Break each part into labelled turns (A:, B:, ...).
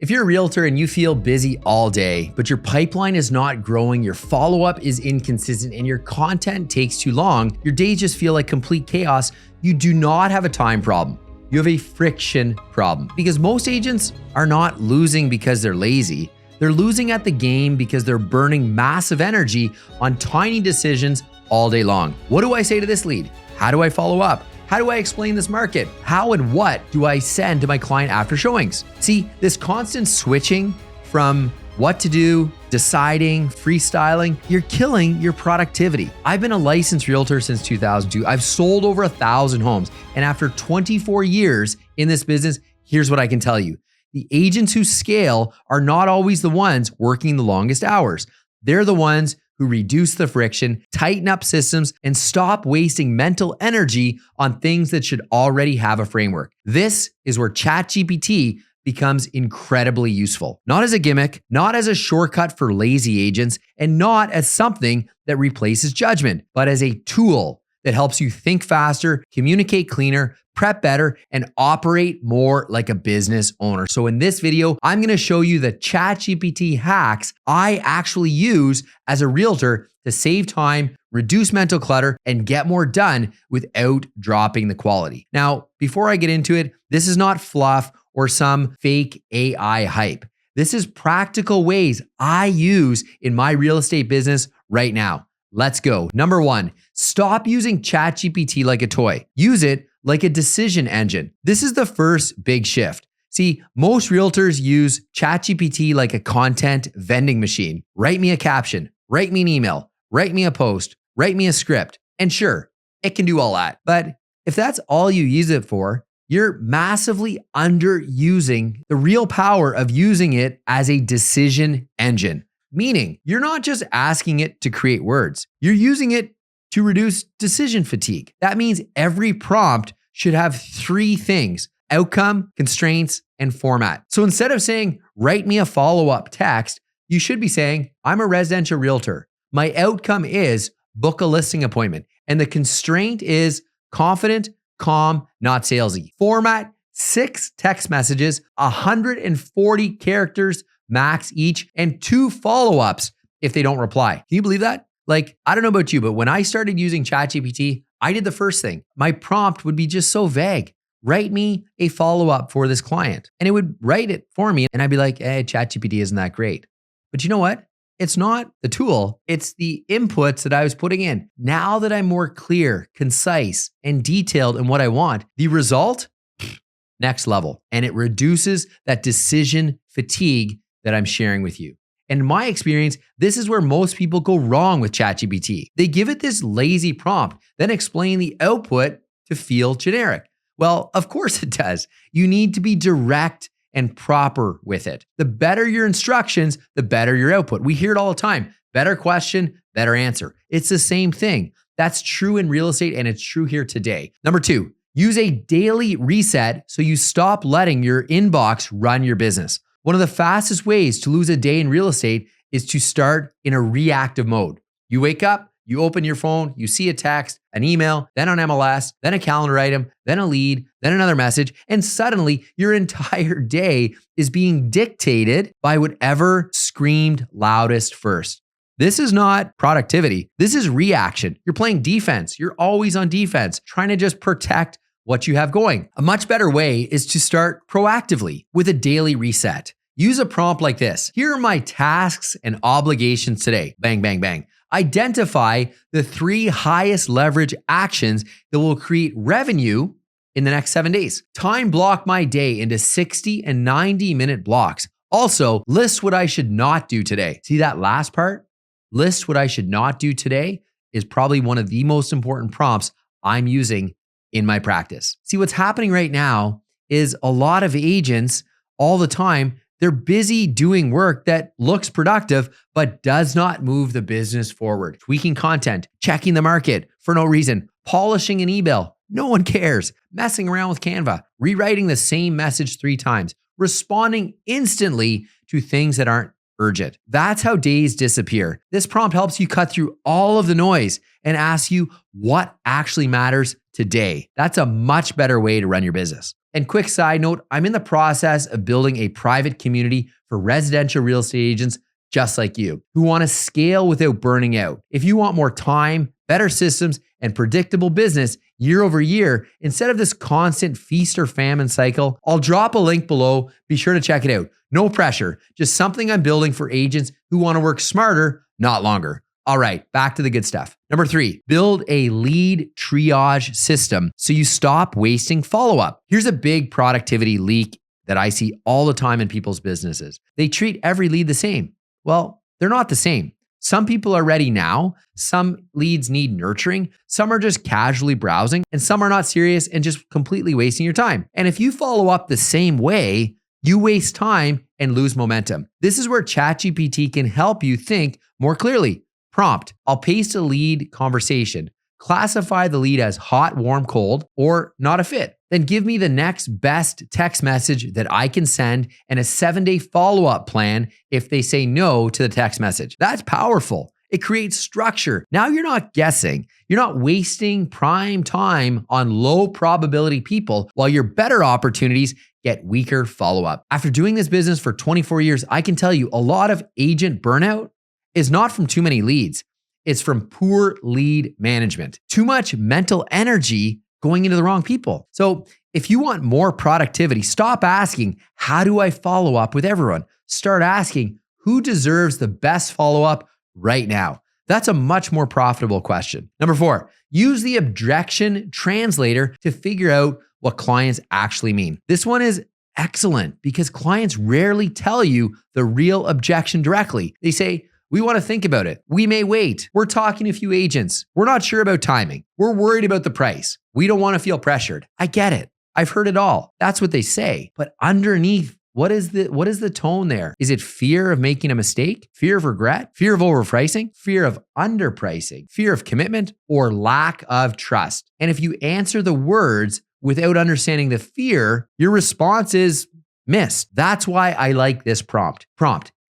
A: If you're a realtor and you feel busy all day, but your pipeline is not growing, your follow-up is inconsistent, and your content takes too long, your days just feel like complete chaos, you do not have a time problem. You have a friction problem. Because most agents are not losing because they're lazy. They're losing at the game because they're burning massive energy on tiny decisions all day long. What do I say to this lead? How do I follow up? How do I explain this market? How and what do I send to my client after showings? See, this constant switching from what to do, deciding, freestyling, you're killing your productivity. I've been a licensed realtor since 2002. I've sold over 1,000 homes. And after 24 years in this business, here's what I can tell you. The agents who scale are not always the ones working the longest hours. They're the ones who reduce the friction, tighten up systems, and stop wasting mental energy on things that should already have a framework. This is where ChatGPT becomes incredibly useful. Not as a gimmick, not as a shortcut for lazy agents, and not as something that replaces judgment, but as a tool that helps you think faster, communicate cleaner, prep better, and operate more like a business owner. So in this video, I'm going to show you the ChatGPT hacks I actually use as a realtor to save time, reduce mental clutter, and get more done without dropping the quality. Now, before I get into it, this is not fluff or some fake AI hype. This is practical ways I use in my real estate business right now. Let's go. Number one, stop using ChatGPT like a toy. Use it like a decision engine. This is the first big shift. See, most realtors use ChatGPT like a content vending machine. Write me a caption, write me an email, write me a post, write me a script. And sure, it can do all that. But if that's all you use it for, you're massively underusing the real power of using it as a decision engine. Meaning, you're not just asking it to create words. You're using it to reduce decision fatigue. That means every prompt should have three things: outcome, constraints, and format. So instead of saying, write me a follow-up text, you should be saying, I'm a residential realtor. My outcome is book a listing appointment. And the constraint is confident, calm, not salesy. Format, 6 text messages, 140 characters max each, and 2 follow-ups if they don't reply. Can you believe that? Like, I don't know about you, but when I started using ChatGPT, I did the first thing. My prompt would be just so vague. Write me a follow-up for this client. And it would write it for me. And I'd be like, hey, ChatGPT isn't that great. But you know what? It's not the tool. It's the inputs that I was putting in. Now that I'm more clear, concise, and detailed in what I want, the result, next level. And it reduces that decision fatigue that I'm sharing with you. And in my experience, this is where most people go wrong with ChatGPT. They give it this lazy prompt, then explain the output to feel generic. Well, of course it does. You need to be direct and proper with it. The better your instructions, the better your output. We hear it all the time. Better question, better answer. It's the same thing. That's true in real estate, and it's true here today. Number 2, use a daily reset so you stop letting your inbox run your business. One of the fastest ways to lose a day in real estate is to start in a reactive mode. You wake up, you open your phone, you see a text, an email, then on MLS, then a calendar item, then a lead, then another message, and suddenly your entire day is being dictated by whatever screamed loudest first. This is not productivity. This is reaction. You're playing defense. You're always on defense, trying to just protect what you have going. A much better way is to start proactively with a daily reset. Use a prompt like this. Here are my tasks and obligations today. Bang, bang, bang. Identify the 3 highest leverage actions that will create revenue in the next 7 days. Time block my day into 60 and 90-minute blocks. Also, list what I should not do today. See that last part? List what I should not do today is probably one of the most important prompts I'm using in my practice. See, what's happening right now is a lot of agents all the time, they're busy doing work that looks productive, but does not move the business forward. Tweaking content, checking the market for no reason, polishing an email, no one cares, messing around with Canva, rewriting the same message 3 times, responding instantly to things that aren't urgent. That's how days disappear. This prompt helps you cut through all of the noise and ask you what actually matters today. That's a much better way to run your business. And quick side note, I'm in the process of building a private community for residential real estate agents just like you who want to scale without burning out. If you want more time, better systems, and predictable business year over year, instead of this constant feast or famine cycle, I'll drop a link below. Be sure to check it out. No pressure, just something I'm building for agents who want to work smarter, not longer. All right, back to the good stuff. Number 3, build a lead triage system so you stop wasting follow-up. Here's a big productivity leak that I see all the time in people's businesses. They treat every lead the same. Well, they're not the same. Some people are ready now. Some leads need nurturing. Some are just casually browsing, and some are not serious and just completely wasting your time. And if you follow up the same way, you waste time and lose momentum. This is where ChatGPT can help you think more clearly. Prompt, I'll paste a lead conversation. Classify the lead as hot, warm, cold, or not a fit. Then give me the next best text message that I can send and a 7-day follow-up plan if they say no to the text message. That's powerful. It creates structure. Now you're not guessing. You're not wasting prime time on low probability people while your better opportunities get weaker follow-up. After doing this business for 24 years, I can tell you a lot of agent burnout is not from too many leads. It's from poor lead management. Too much mental energy going into the wrong people. So if you want more productivity, stop asking, how do I follow up with everyone? Start asking, who deserves the best follow-up right now? That's a much more profitable question. Number 4, use the objection translator to figure out what clients actually mean. This one is excellent because clients rarely tell you the real objection directly. They say, we want to think about it. We may wait. We're talking to a few agents. We're not sure about timing. We're worried about the price. We don't want to feel pressured. I get it. I've heard it all. That's what they say. But underneath, what is the tone there? Is it fear of making a mistake? Fear of regret? Fear of overpricing? Fear of underpricing? Fear of commitment? Or lack of trust? And if you answer the words without understanding the fear, your response is missed. That's why I like this prompt.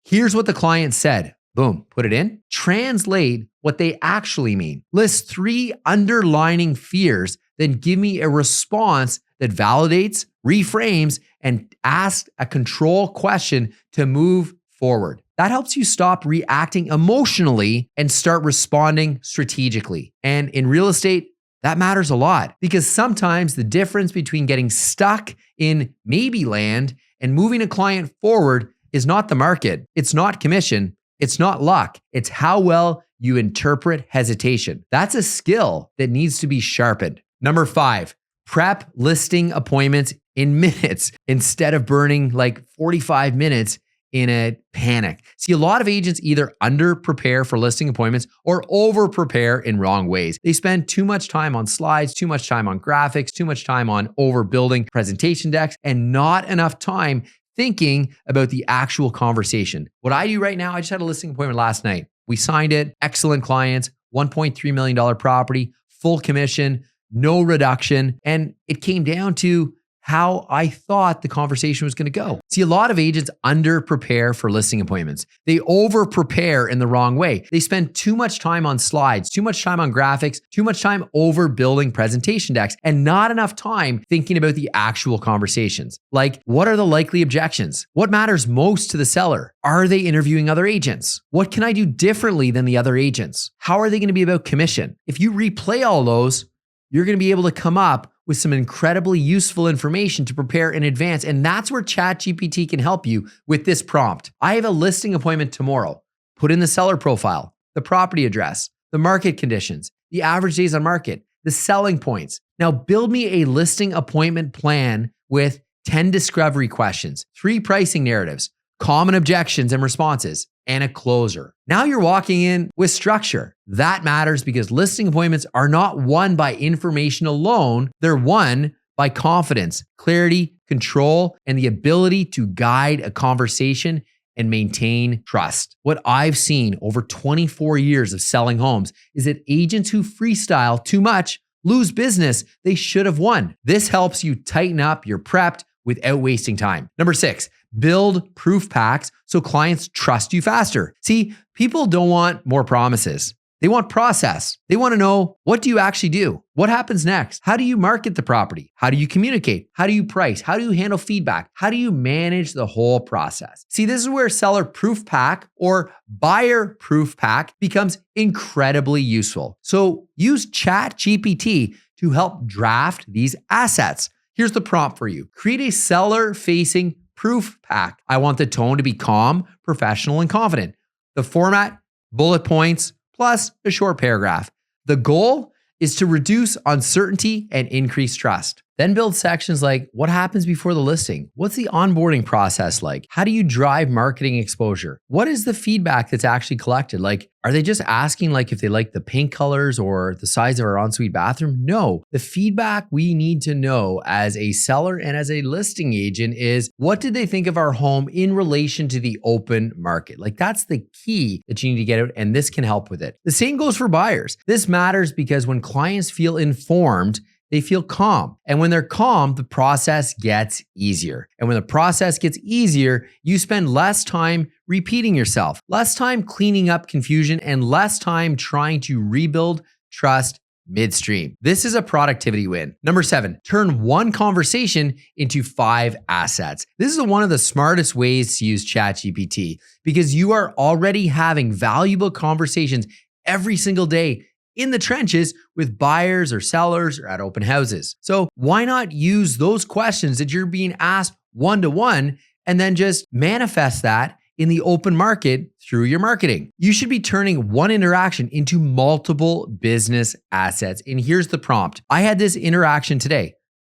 A: Here's what the client said. Boom, put it in. Translate what they actually mean. List 3 underlining fears, then give me a response that validates, reframes, and asks a control question to move forward. That helps you stop reacting emotionally and start responding strategically. And in real estate, that matters a lot because sometimes the difference between getting stuck in maybe land and moving a client forward is not the market. It's not commission. It's not luck. It's how well you interpret hesitation. That's a skill that needs to be sharpened. Number 5, prep listing appointments in minutes instead of burning like 45 minutes in a panic. See, a lot of agents either under prepare for listing appointments or over prepare in wrong ways. They spend too much time on slides, too much time on graphics, too much time on overbuilding presentation decks, and not enough time thinking about the actual conversation. What I do right now, I just had a listing appointment last night. We signed it, excellent clients, $1.3 million property, full commission, no reduction. And it came down to how I thought the conversation was going to go. See, a lot of agents under prepare for listing appointments. They over prepare in the wrong way. They spend too much time on slides, too much time on graphics, too much time over building presentation decks, and not enough time thinking about the actual conversations. Like, what are the likely objections? What matters most to the seller? Are they interviewing other agents? What can I do differently than the other agents? How are they going to be about commission? If you replay all those, you're going to be able to come up with some incredibly useful information to prepare in advance. And that's where ChatGPT can help you with this prompt. I have a listing appointment tomorrow. Put in the seller profile, the property address, the market conditions, the average days on market, the selling points. Now build me a listing appointment plan with 10 discovery questions, 3 pricing narratives, common objections and responses, and a closer. Now you're walking in with structure. That matters because listing appointments are not won by information alone. They're won by confidence, clarity, control, and the ability to guide a conversation and maintain trust. What I've seen over 24 years of selling homes is that agents who freestyle too much lose business they should have won. This helps you tighten up your prepped without wasting time. Number 6, build proof packs so clients trust you faster. See, people don't want more promises. They want process. They want to know, what do you actually do? What happens next? How do you market the property? How do you communicate? How do you price? How do you handle feedback? How do you manage the whole process? See, this is where seller proof pack or buyer proof pack becomes incredibly useful. So use ChatGPT to help draft these assets. Here's the prompt for you. Create a seller-facing proof pack. I want the tone to be calm, professional, and confident. The format, bullet points, plus a short paragraph. The goal is to reduce uncertainty and increase trust. Then build sections like, what happens before the listing? What's the onboarding process like? How do you drive marketing exposure? What is the feedback that's actually collected? Like, are they just asking like if they like the paint colors or the size of our ensuite bathroom? No, the feedback we need to know as a seller and as a listing agent is, what did they think of our home in relation to the open market? Like, that's the key that you need to get out, and this can help with it. The same goes for buyers. This matters because when clients feel informed, they feel calm. And when they're calm, the process gets easier. And when the process gets easier, you spend less time repeating yourself, less time cleaning up confusion, and less time trying to rebuild trust midstream. This is a productivity win. Number 7, turn one conversation into 5 assets. This is one of the smartest ways to use ChatGPT because you are already having valuable conversations every single day in the trenches with buyers or sellers or at open houses. So why not use those questions that you're being asked one-to-one and then just manifest that in the open market through your marketing? You should be turning one interaction into multiple business assets. And here's the prompt. I had this interaction today.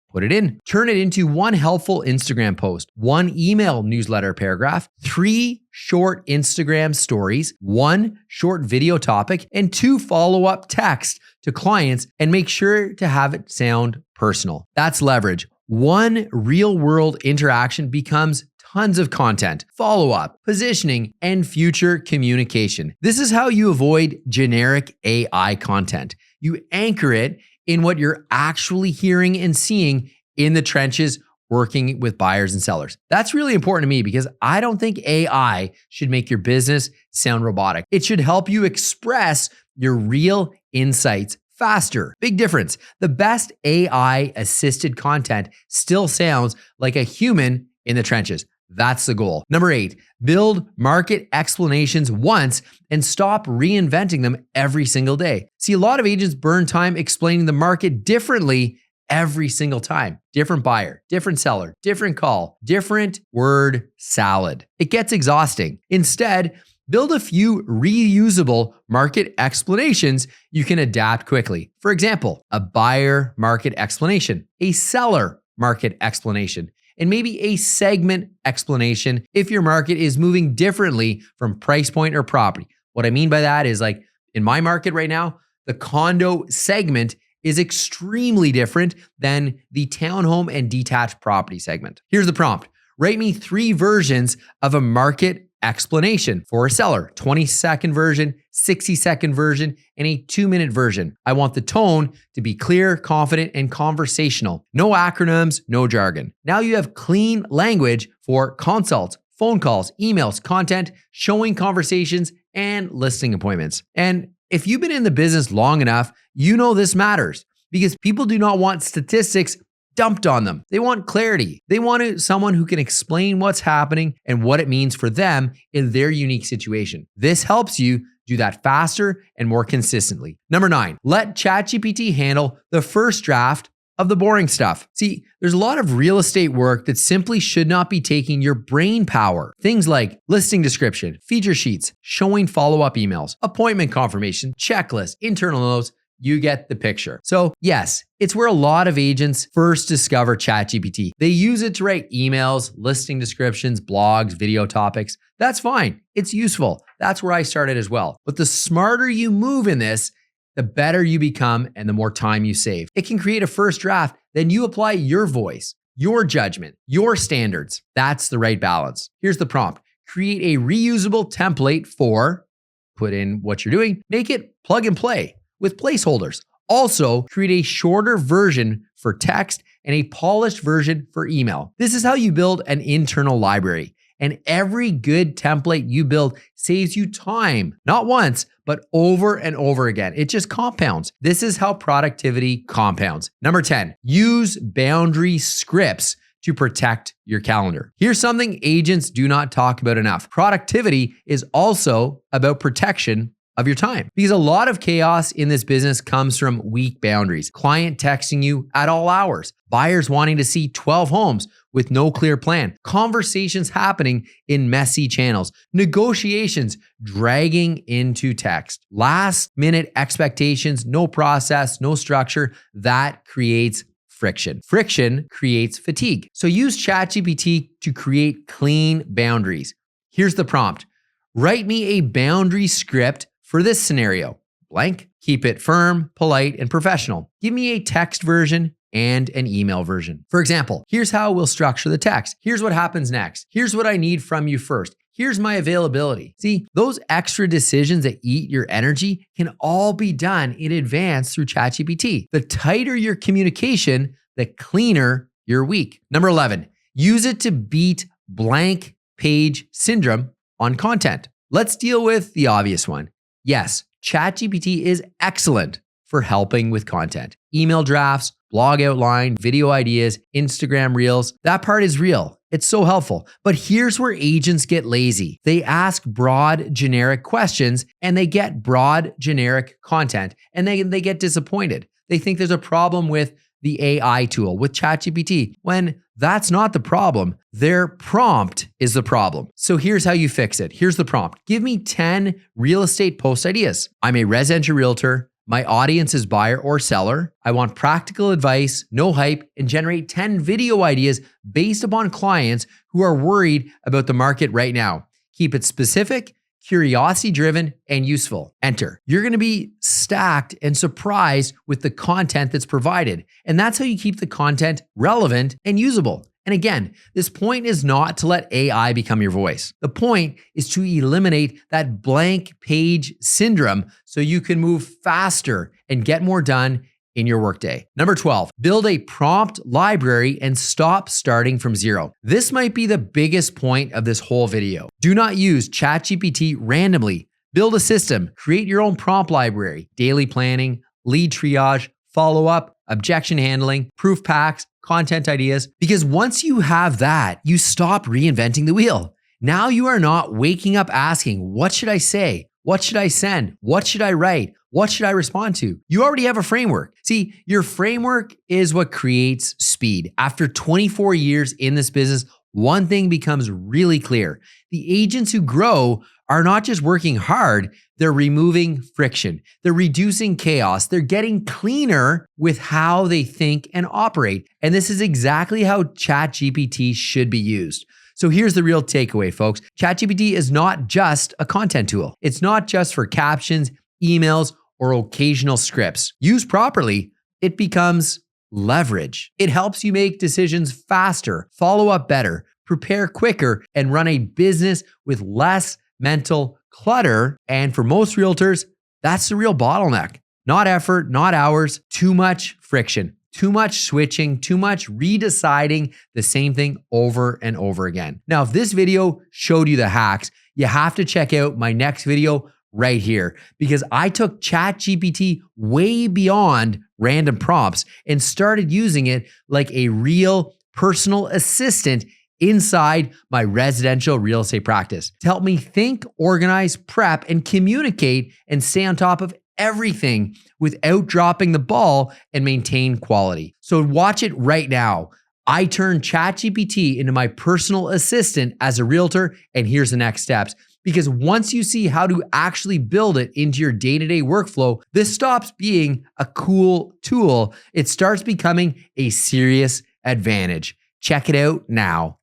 A: Put it in. Turn it into 1 helpful Instagram post, 1 email newsletter paragraph, 3 short Instagram stories, 1 short video topic, and 2 follow-up texts to clients, and make sure to have it sound personal. That's leverage. 1 real-world interaction becomes tons of content, follow-up, positioning, and future communication. This is how you avoid generic AI content. You anchor it in what you're actually hearing and seeing in the trenches working with buyers and sellers. That's really important to me because I don't think AI should make your business sound robotic. It should help you express your real insights faster. Big difference. The best AI assisted content still sounds like a human in the trenches. That's the goal. Number 8, build market explanations once and stop reinventing them every single day. See, a lot of agents burn time explaining the market differently every single time. Different buyer, different seller, different call, different word salad. It gets exhausting. Instead, build a few reusable market explanations you can adapt quickly. For example, a buyer market explanation, a seller market explanation, and maybe a segment explanation if your market is moving differently from price point or property. What I mean by that is, like, in my market right now, the condo segment is extremely different than the townhome and detached property segment. Here's the prompt. Write me 3 versions of a market explanation for a seller, 20-second version, 60-second version, and a 2-minute version. I want the tone to be clear, confident, and conversational. No acronyms, no jargon. Now you have clean language for consults, phone calls, emails, content, showing conversations, and listing appointments. And if you've been in the business long enough, you know this matters because people do not want statistics dumped on them. They want clarity. They want someone who can explain what's happening and what it means for them in their unique situation. This helps you do that faster and more consistently. Number 9, let ChatGPT handle the first draft of the boring stuff. See, there's a lot of real estate work that simply should not be taking your brain power. Things like listing description, feature sheets, showing follow-up emails, appointment confirmation, checklist, internal notes. You get the picture. So yes, it's where a lot of agents first discover ChatGPT. They use it to write emails, listing descriptions, blogs, video topics. That's fine. It's useful. That's where I started as well. But the smarter you move in this, the better you become and the more time you save. It can create a first draft, then you apply your voice, your judgment, your standards. That's the right balance. Here's the prompt. Create a reusable template for, put in what you're doing, make it plug and play with placeholders. Also, create a shorter version for text and a polished version for email. This is how you build an internal library. And every good template you build saves you time, not once, but over and over again. It just compounds. This is how productivity compounds. Number 10, use boundary scripts to protect your calendar. Here's something agents do not talk about enough. Productivity is also about protection of your time, because a lot of chaos in this business comes from weak boundaries. Client texting you at all hours, buyers wanting to see 12 homes with no clear plan, conversations happening in messy channels, negotiations dragging into text, last minute expectations, no process, no structure. That creates friction. Friction creates fatigue. So use ChatGPT to create clean boundaries. Here's the prompt. Write me a boundary script for this scenario, blank. Keep it firm, polite, and professional. Give me a text version and an email version. For example, here's how we'll structure the text. Here's what happens next. Here's what I need from you first. Here's my availability. See, those extra decisions that eat your energy can all be done in advance through ChatGPT. The tighter your communication, the cleaner your week. Number 11, use it to beat blank page syndrome on content. Let's deal with the obvious one. Yes, ChatGPT is excellent for helping with content. Email drafts, blog outline, video ideas, Instagram reels. That part is real. It's so helpful. But here's where agents get lazy. They ask broad, generic questions and they get broad, generic content, and they get disappointed. They think there's a problem with the AI tool, with ChatGPT, when that's not the problem. Their prompt is the problem. So here's how you fix it. Here's the prompt. Give me 10 real estate post ideas. I'm a residential realtor. My audience is buyer or seller. I want practical advice, no hype, and generate 10 video ideas based upon clients who are worried about the market right now. Keep it specific, curiosity-driven, and useful. Enter. You're going to be stacked and surprised with the content that's provided. And that's how you keep the content relevant and usable. And again, this point is not to let AI become your voice. The point is to eliminate that blank page syndrome so you can move faster and get more done in your workday. Number 12, build a prompt library and stop starting from zero. This might be the biggest point of this whole video. Do not use ChatGPT randomly. Build a system, create your own prompt library, daily planning, lead triage, follow-up, objection handling, proof packs, content ideas. Because once you have that, you stop reinventing the wheel. Now you are not waking up asking, what should I say? What should I send? What should I write? What should I respond to? You already have a framework. See, your framework is what creates speed. After 24 years in this business, one thing becomes really clear. The agents who grow are not just working hard, they're removing friction. They're reducing chaos. They're getting cleaner with how they think and operate. And this is exactly how ChatGPT should be used. So here's the real takeaway, folks. ChatGPT is not just a content tool. It's not just for captions, emails, or occasional scripts. Used properly, it becomes leverage. It helps you make decisions faster, follow up better, prepare quicker, and run a business with less mental clutter. And for most realtors, that's the real bottleneck. Not effort, not hours, too much friction, too much switching, too much redeciding the same thing over and over again. Now, if this video showed you the hacks, you have to check out my next video right here, because I took ChatGPT way beyond random prompts and started using it like a real personal assistant inside my residential real estate practice to help me think, organize, prep, and communicate and stay on top of everything without dropping the ball and maintain quality. So watch it right now. I turned ChatGPT into my personal assistant as a realtor, and here's the next steps. Because once you see how to actually build it into your day-to-day workflow, this stops being a cool tool. It starts becoming a serious advantage. Check it out now.